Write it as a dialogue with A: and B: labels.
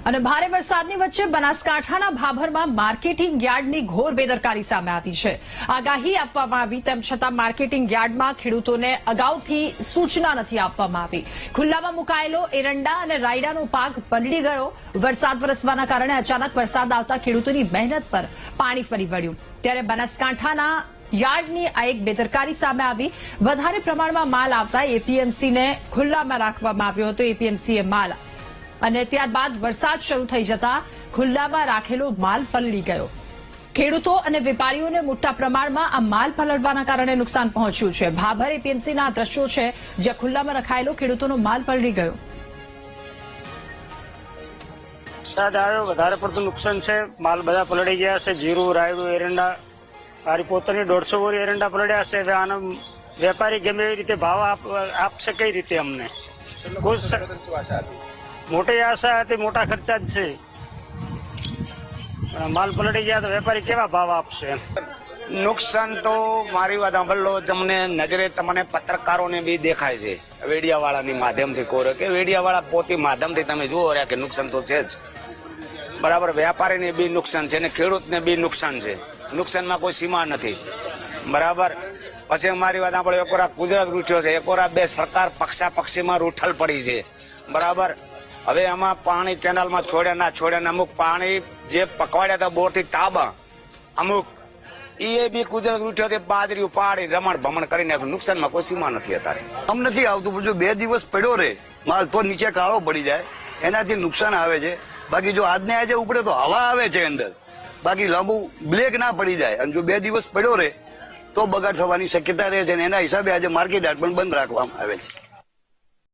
A: અને ભારે વરસાદની વચ્ચે બનાસકાંઠાના ભાભરમાં માર્કેટિંગ યાર્ડની ઘોર બેદરકારી સામે આવી છે। આગાહી આપવામાં આવી તેમ છતાં માર્કેટિંગ યાર્ડમાં ખેડૂતોને અગાઉથી સૂચના નથી આપવામાં આવી। ખુલ્લામાં મુકાયેલો એરંડા અને રાયડાનો પાક પલળી ગયો। વરસાદ વરસવાના કારણે અચાનક વરસાદ આવતા ખેડૂતોની મહેનત પર પાણી ફરી વળ્યું। ત્યારે બનાસકાંઠાના યાર્ડની આ એક બેદરકારી સામે આવી। વધારે પ્રમાણમાં માલ આવતા એપીએમસીને ખુલ્લામાં રાખવામાં આવ્યો હતો। એપીએમસીએ માલ અને ત્યારબાદ વરસાદ શરૂ થઈ જતા ખુલ્લામાં રાખેલો માલ પલળી ગયો। ખેડૂતો અને વેપારીઓને મોટા પ્રમાણમાં આ માલ પલળવાના કારણે નુકસાન પહોંચ્યું છે। ભાભર એપીએમસીના આ દ્રશ્યો છે જ્યાં ખુલ્લામાં રખાયેલો ખેડૂતોનો માલ પલળી ગયો।
B: વરસાદ આવ્યો, વધારે પડતું નુકસાન છે। માલ બધા પલળી ગયા છે। જીરું, રાયડું, એરંડા, મારી પોતાની 150 બોરી એરંડા પલળ્યા છે। હવે આનો વેપારી ગમે એવી રીતે ભાવ આપશે કઈ રીતે અમને? મોટી આશા હતી, મોટા ખર્ચા જ છે। માલ પલળી ગયા તો વેપારી કેવા ભાવ આપશે?
C: નુકસાન તો મારી વાત સાંભળો, તમને નજરે તમને પત્રકારોને બી દેખાય છે, વેડિયાવાળાની માધ્યમથી કોરે કે વેડિયાવાળા પોતે માધ્યમથી તમે જુઓ રહ્યા કે નુકસાન તો છે જ બરાબર। વેપારીને બી નુકસાન છે ને ખેડૂતને બી નુકસાન છે। નુકસાનમાં કોઈ સીમા નથી બરાબર। પછી અમારી વાત સાંભળો, એકોરા ગુજરાત રૂઠ્યો છે, એકોરા બે સરકાર પક્ષાપક્ષીમાં રૂઠલ પડી છે બરાબર। હવે આમાં પાણી કેનાલમાં છોડ્યા ના છોડ્યા, અમુક પાણી જે પકવાડ્યા હતા બોરથી ટાબા અમુક એ બી ગુજરાત ઉઠ્યો તે બાજરી ઉપાડી રમણ ભમણ કરી નાખ્યું। નુકસાનમાં કોઈ સીમા નથી અત્યારે।
D: આમ નથી આવતું, પણ જો 2 દિવસ પડ્યો રે માલ તો નીચે કાળો પડી જાય, એનાથી નુકસાન આવે છે। બાકી જો આજને આજે ઉપડે તો હવા આવે છે અંદર, બાકી લાંબુ બ્લેક ના પડી જાય। અને જો 2 દિવસ પડ્યો રે તો બગાડ થવાની શક્યતા રહે છે, અને એના હિસાબે આજે માર્કેટ યાર્ડ પણ બંધ રાખવામાં આવે છે।